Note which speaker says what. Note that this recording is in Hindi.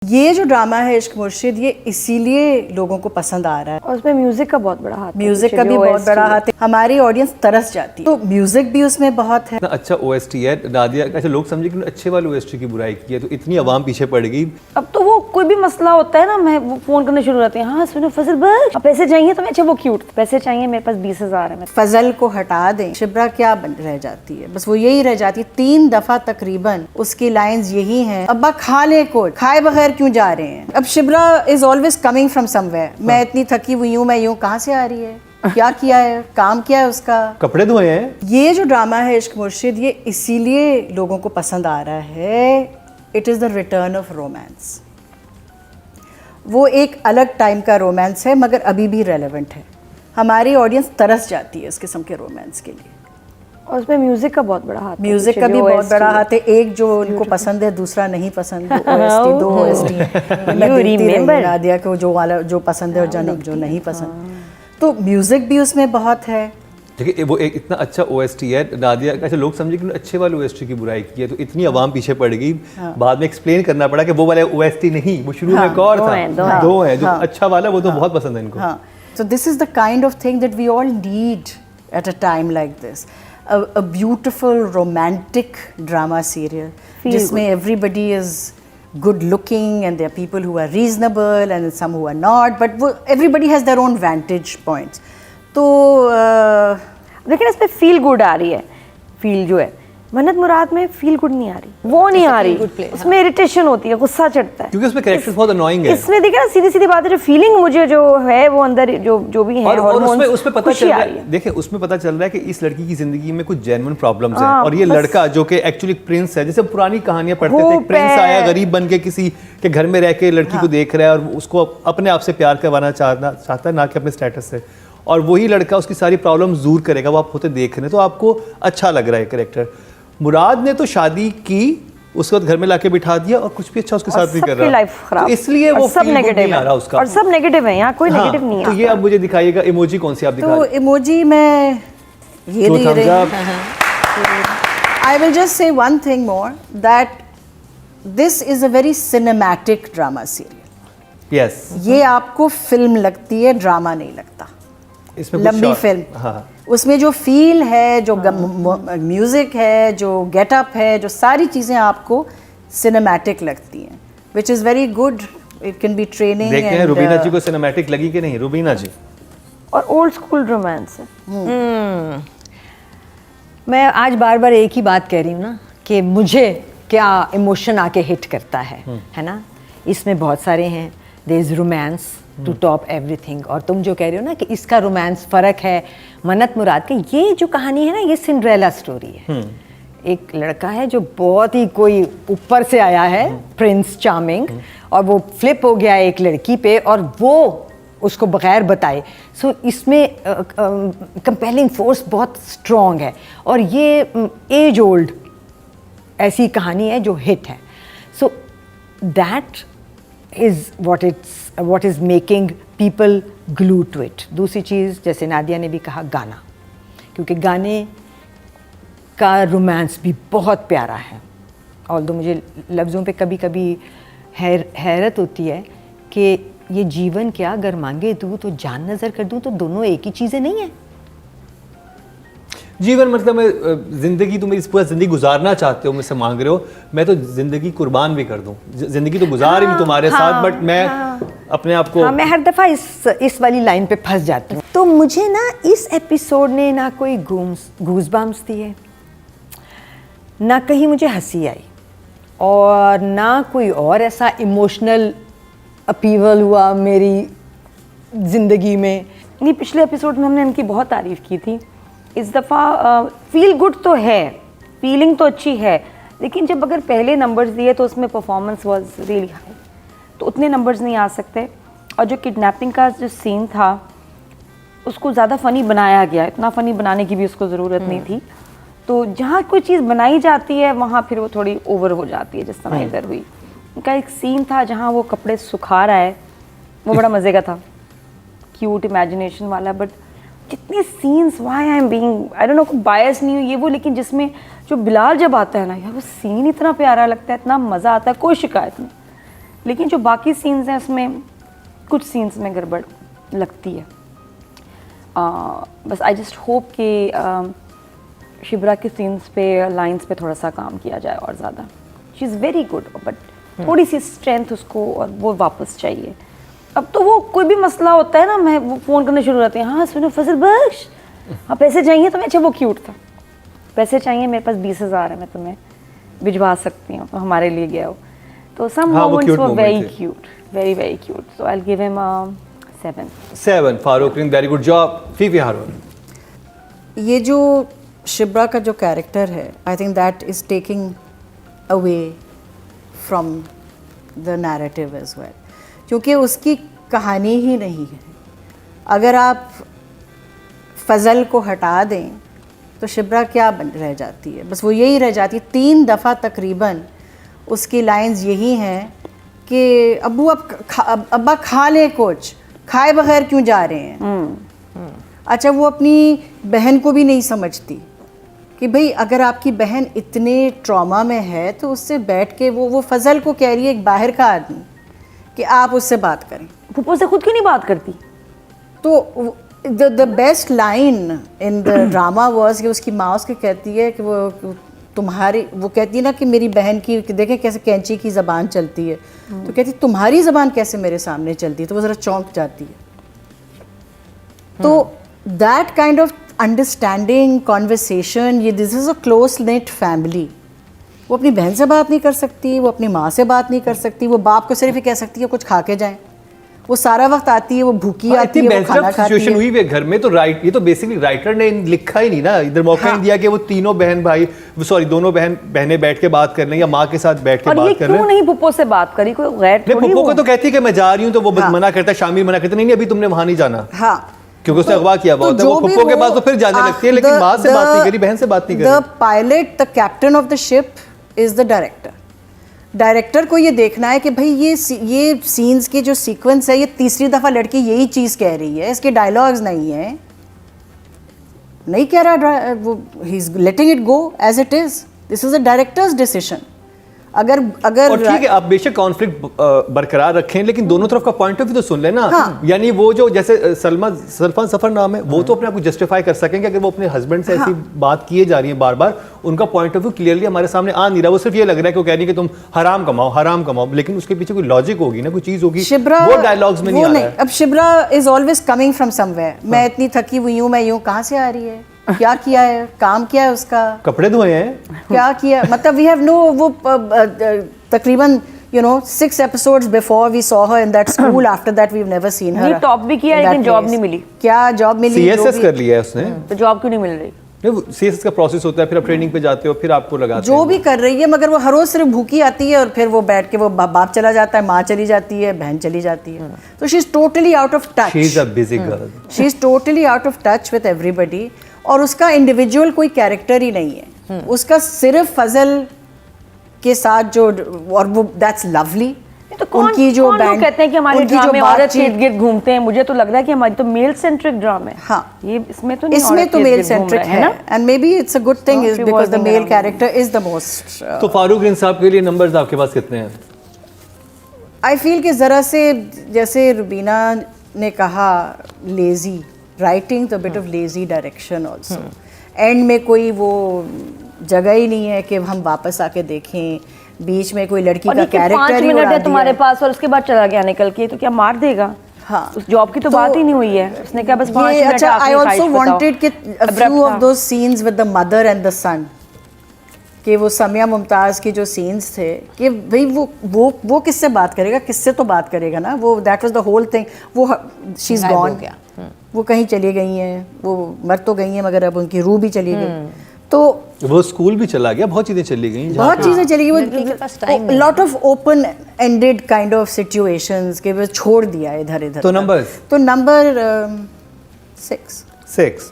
Speaker 1: ये जो ड्रामा है इश्क मुर्शिद, ये इसीलिए लोगों को पसंद आ रहा है
Speaker 2: और उसमें म्यूजिक का बहुत बड़ा हाथ है।
Speaker 1: म्यूजिक का भी बहुत बड़ा हाथ है। हमारी ऑडियंस तरस जाती है, तो म्यूजिक भी उसमें बहुत है।
Speaker 3: अच्छा ओएसटी है नादिया, ऐसे लोग समझे कि अच्छे वाले ओएसटी की बुराई की है तो इतनी आवाम पीछे पड़ गई।
Speaker 2: अब तो वो कोई भी मसला होता है ना, मैं वो फोन करने शुरू होते हैं, हाँ सुनो फजल बस अब पैसे चाहिए तो मैं, अच्छा वो क्यूट पैसे चाहिए, मेरे पास 20,000 है।
Speaker 1: फजल को हटा दें, शिब्रा क्या रह जाती है, बस वो यही रह जाती है। 3 दफा तकरीबन उसकी लाइंस यही हैं, अब्बा खा ले, कोई खाए बगैर क्यों जा रहे हैं। अब Shibra is always coming from somewhere. मैं इतनी थकी हुई हूँ, मैं यूँ कहाँ से आ रही है, क्या किया है, काम क्या है उसका,
Speaker 3: कपड़े धोए हैं।
Speaker 1: ये जो ड्रामा है इश्क मुर्शिद, ये इसीलिए लोगों को पसंद आ रहा है। It is the return of romance. वो एक अलग टाइम का रोमांस है मगर अभी भी रेलेवेंट है। हमारी ऑडियंस तरस जाती है इस किस्म के रोमांस के लिए।
Speaker 2: और उसमें म्यूजिक का बहुत बड़ा हाथ है।
Speaker 1: म्यूजिक का भी बहुत बड़ा हाथ है। एक जो उनको पसंद है, दूसरा नहीं पसंद। OST 2 OST नादिया को जो वाला जो पसंद है और जो नहीं पसंद, तो म्यूजिक भी उसमें बहुत है।
Speaker 3: देखिए वो एक इतना अच्छा ओएसटी है नादिया, ऐसे लोग समझे कि अच्छे वाले ओएसटी की बुराई की है तो इतनी आवाम पीछे पड़ गई। बाद में एक्सप्लेन करना पड़ा कि वो वाला ओएसटी नहीं, वो शुरू में एक और था। दो है जो अच्छा वाला, वो तो बहुत पसंद है इनको।
Speaker 1: So this is the kind of thing that we all need at a time like this. A beautiful romantic drama serial जिसमें everybody is good looking and there are people who are reasonable and some who are not, but everybody has their own vantage points. तो
Speaker 2: लेकिन इसमें फील गुड आ रही है। फील जो है मन्नत मुराद में फील गुड नहीं आ रही, वो नहीं आ रही, उसमें इरिटेशन होती है, गुस्सा चढ़ता है
Speaker 3: क्योंकि उसमें कैरेक्टर्स बहुत अननोइंग है।
Speaker 2: इसमें देखिए ना, सीधी सीधी बात है, जो फीलिंग मुझे जो है वो अंदर जो भी है
Speaker 3: और उसमें पता चल रहा है, देखिए उसमें पता चल रहा है कि इस लड़की की जिंदगी में कुछ जेन्युइन प्रॉब्लम्स हैं और ये लड़का जो कि एक्चुअली प्रिंस है, जैसे पुरानी कहानियां पढ़ते थे, प्रिंस आया गरीब बन के किसी के घर में रह के लड़की को देख रहा है और उसको अपने आप से प्यार करवाना चाहता है, ना कि अपने स्टेटस से, और वही लड़का उसकी सारी प्रॉब्लम्स दूर करेगा। वो आप होते देख रहे हैं तो आपको अच्छा लग रहा है कैरेक्टर। मुराद ने तो शादी की, उसके बाद घर में लाके बिठा दिया और कुछ भी अच्छा उसके साथ नहीं कर रहा,
Speaker 2: लाइफ खराब,
Speaker 3: तो इसलिए वो
Speaker 2: सब नेगेटिव
Speaker 3: आ रहा उसका,
Speaker 2: और सब नेगेटिव है, यहाँ कोई नेगेटिव नहीं है।
Speaker 3: तो ये अब मुझे दिखाइएगा इमोजी कौन सी आप दिखा
Speaker 1: रहे हैं। तो इमोजी में ये दे रहे हैं। I will just say one thing more, that this is a very cinematic drama serial.
Speaker 3: Yes.
Speaker 1: ये आपको फिल्म लगती है, ड्रामा नहीं लगता।
Speaker 3: इसमें
Speaker 1: लंबी फिल्म, उसमें जो फील है, जो म्यूजिक है, जो गेटअप है, जो सारी चीज़ें आपको सिनेमैटिक लगती हैं, which is very good. It can be training.
Speaker 3: देखते हैं रुबीना जी को सिनेमैटिक लगी कि नहीं। रुबीना जी
Speaker 2: और ओल्ड स्कूल रोमांस है।
Speaker 4: मैं आज बार बार एक ही बात कह रही हूँ ना कि मुझे क्या इमोशन आके हिट करता है ना। इसमें बहुत सारे हैं, there is romance to top everything. और तुम जो कह रहे हो ना कि इसका रोमांस फ़र्क है मन्नत मुराद के, ये जो कहानी है ना, ये सिंड्रेला स्टोरी है। एक लड़का है जो बहुत ही कोई ऊपर से आया है, प्रिंस चार्मिंग, और वो फ्लिप हो गया एक लड़की पे और वो उसको बगैर बताए। सो इसमें कंपेलिंग फोर्स बहुत स्ट्रॉन्ग है और ये एज ओल्ड ऐसी कहानी है जो हिट है। So that is what is making people glue to it. दूसरी चीज़, जैसे नादिया ने भी कहा, गाना, क्योंकि गाने का रोमांस भी बहुत प्यारा है। ऑल्दो मुझे लफ्ज़ों पे कभी कभी हैरत होती है कि ये जीवन क्या, अगर मांगे दूँ तो जान नज़र कर दूँ, तो दोनों एक ही चीज़ें नहीं हैं।
Speaker 3: जीवन मतलब मैं ज़िंदगी, तुम इस पूरा ज़िंदगी गुजारना चाहते हो, मुझसे मांग रहे हो, मैं तो ज़िंदगी कुर्बान भी कर दूं। ज़िंदगी तो गुजार रही हूँ तुम्हारे साथ, बट मैं अपने आप को
Speaker 4: मैं हर दफ़ा इस वाली लाइन पे फंस जाती हूँ। तो मुझे ना इस एपिसोड ने ना कोई गूज़बम्प्स दिए, ना कहीं मुझे हंसी आई, और ना कोई और ऐसा इमोशनल अपीवल हुआ मेरी ज़िंदगी में।
Speaker 2: नहीं, पिछले एपिसोड में हमने इनकी बहुत तारीफ़ की थी। इस दफ़ा फील गुड तो है, फीलिंग तो अच्छी है, लेकिन जब अगर पहले नंबर्स दिए तो उसमें परफॉर्मेंस वाज रियली हाई, तो उतने नंबर्स नहीं आ सकते। और जो किडनैपिंग का जो सीन था उसको ज़्यादा फ़नी बनाया गया, इतना फ़नी बनाने की भी उसको ज़रूरत नहीं थी। तो जहाँ कोई चीज़ बनाई जाती है वहाँ फिर वो थोड़ी ओवर हो जाती है, जिस तरह इधर हुई। उनका एक सीन था जहाँ वो कपड़े सुखा रहा है, वो बड़ा मज़े का था, क्यूट इमेजिनेशन वाला। बट जितने scenes, why I am being, I don't know, bias नहीं हुई ये वो, लेकिन जिसमें जो बिलाल जब आता है ना यार, वो सीन इतना प्यारा लगता है, इतना मज़ा आता है, कोई शिकायत नहीं। लेकिन जो बाकी सीन्स हैं उसमें कुछ सीन्स में गड़बड़ लगती है। बस आई जस्ट होप कि शिब्रा के सीन्स पे, लाइंस पे थोड़ा सा काम किया जाए और ज़्यादा। She is very good, but थोड़ी सी स्ट्रेंथ उसको और वो वापस चाहिए। अब तो वो कोई भी मसला होता है ना, मैं वो फ़ोन करने शुरू रहते हैं, हाँ सुनो फजल बख्श, हाँ पैसे चाहिए, तो मैं अच्छा वो क्यूट था, पैसे चाहिए मेरे पास 20,000 है, मैं तुम्हें भिजवा सकती हूँ, तो हमारे लिए गया हो। तो some moments were very cute, very very cute, so I will give him 7।
Speaker 3: Farooq रिन, very good job. Fifi Haroon,
Speaker 1: ये जो शिब्रा का जो कैरेक्टर है, I think that is taking away from the narrative as well, क्योंकि उसकी कहानी ही नहीं है। अगर आप फजल को हटा दें तो शिब्रा क्या रह जाती है? बस वो यही रह जाती है। 3 दफ़ा तकरीबन उसकी लाइंस यही हैं कि अब्बू अब्बा खा ले, कुछ खाए बगैर क्यों जा रहे हैं। अच्छा, वो अपनी बहन को भी नहीं समझती कि भाई अगर आपकी बहन इतने ट्रॉमा में है तो उससे बैठ के वो फजल को कह रही है, एक बाहर का आदमी, कि आप उससे बात करें।
Speaker 2: पुप्पो से खुद क्यों नहीं बात करती?
Speaker 1: तो the best line in the drama was कि उसकी माँ उसके कहती है कि वो तुम्हारी, वो कहती है ना कि मेरी बहन की देखें कैसे कैंची की ज़बान चलती है, तो कहती तुम्हारी ज़बान कैसे मेरे सामने चलती है, तो वो ज़रा चौंक जाती है। तो that kind of understanding conversation, ये this is a close knit family. वो अपनी बहन से बात नहीं कर सकती, वो अपनी माँ से बात नहीं कर सकती, वो बाप को सिर्फ ये कह सकती है कुछ खा के जाएं। वो सारा वक्त आती है, वो भूखी आती है, वो खाना खाती
Speaker 3: सिचुएशन
Speaker 1: है।
Speaker 3: हुई है घर में, तो ये तो बेसिकली राइटर ने लिखा ही नहीं ना, इधर मौका नहीं दिया कि वो तीनों बहन भाई, सॉरी दोनों बहनें बैठ के बात कर लें या माँ के साथ बैठ के बात कर लें।
Speaker 2: क्यों नहीं पुप्पो से बात करी? कोई गैर थोड़ी
Speaker 3: पुप्पो को तो कहती है कि मैं जा रही हूँ, तो वो मना करता है, शामिल मना करता है, नहीं अभी तुमने वहां नहीं जाना।
Speaker 1: हाँ,
Speaker 3: क्योंकि उसने अगवा किया हुआ होता है। वो पुप्पो के पास तो फिर जाने लगती है, लेकिन माँ से बात नहीं करी, बहन से बात नहीं करी।
Speaker 1: The pilot, the captain of the ship is the director. Director को ये देखना है कि भाई ये सीन्स की जो सीक्वेंस है, ये तीसरी दफ़ा लड़की यही चीज़ कह रही है, इसके डायलॉग्स नहीं है, नहीं कह रहा वो, he is letting it go as it is. This is a director's decision. अगर
Speaker 3: और ठीक है, आप बेशक कॉन्फ्लिक्ट बरकरार रखें, लेकिन दोनों तरफ का पॉइंट ऑफ व्यू तो सुन लेना।
Speaker 1: हाँ।
Speaker 3: यानी वो जो जैसे सलमान सफर नाम है, वो तो अपने आप को जस्टिफाई कर सकेंगे अगर वो अपने हस्बैंड से ऐसी बात किए जा रही है बार बार, उनका पॉइंट ऑफ व्यू क्लियरली हमारे सामने आ नहीं रहा। वो सिर्फ ये लग रहा है कि वो कह रही है कि तुम हराम कमाओ, लेकिन उसके पीछे कोई लॉजिक होगी ना, कोई चीज होगी, वो डायलॉग्स में नहीं आ रहा है।
Speaker 1: अब Shibra is always coming from somewhere. मैं इतनी थकी हुई हूँ, मैं यूँ कहाँ से आ रही है, क्या किया है, काम किया है उसका,
Speaker 3: कपड़े धोए हैं,
Speaker 1: क्या किया, मतलब वी हैव नो, वो तकरीबन 6 episodes before we saw her in that school. After that we've never seen her.
Speaker 2: ये टॉप भी किया, लेकिन जॉब नहीं मिली।
Speaker 1: क्या जॉब मिली?
Speaker 3: सीएसएस कर लिया है उसने,
Speaker 2: तो जॉब क्यों नहीं मिल रही?
Speaker 3: नहीं, सीएसएस का प्रोसेस होता है, फिर आप ट्रेनिंग पे जाते हो, फिर आपको लगाते
Speaker 1: जो भी कर रही है, मगर वो हर रोज सिर्फ भूखी आती है और फिर वो बैठ के वो बाप चला जाता है, माँ चली जाती है, बहन चली जाती है। तो she is totally out of touch.
Speaker 3: She is a busy girl.
Speaker 1: She is totally out of touch with everybody. और उसका इंडिविजुअल कोई कैरेक्टर ही नहीं है। उसका सिर्फ फजल के साथ जो, और वो दैट्स लवली।
Speaker 2: तो उनकी जो बैंड कहते हैं कि हमारे ड्रामे औरत के इर्द-गिर्द घूमते हैं, मुझे तो लग रहा है कि हमारी तो मेल सेंट्रिक ड्रामा है।
Speaker 1: हाँ,
Speaker 2: ये इसमें तो नहीं,
Speaker 1: इसमें तो मेल सेंट्रिक है ना, and may be it's a good thing is because the male character is the most.
Speaker 3: तो फारूक रिन साहब के लिए नंबर्स आपके पास कितने हैं?
Speaker 1: आई फील कि ज़रा से, जैसे रुबीना ने कहा, लेजी राइटिंग, तो bit of lazy direction also. And में कोई वो जगह ही नहीं है कि हम वापस आके देखें, बीच में कोई लड़की का कैरेक्टर
Speaker 2: 5 मिनट है तुम्हारे पास और उसके बाद चला गया निकल के, तो क्या मार देगा?
Speaker 1: हाँ,
Speaker 2: उस जॉब की तो बात ही नहीं हुई है, उसने क्या बस 5 मिनट।
Speaker 1: अच्छा, आई आल्सो वांटेड कि a few of those scenes with the mother and the son, कि वो समिया मुमताज़ की जो सीन्स थे, कि भाई वो किससे बात करेगा, किससे तो बात करेगा ना, वो that was the whole thing. वो शी इज गॉन, वो कहीं चली गई हैं, वो मर तो गई हैं, मगर अब उनकी रूह भी चली गई, तो
Speaker 3: वो स्कूल भी चला गया, बहुत चीजें चली गई,
Speaker 1: बहुत चीजें चली गई, lot of open ended kind of situations के वो छोड़ दिया इधर इधर।
Speaker 3: तो नंबर
Speaker 1: 6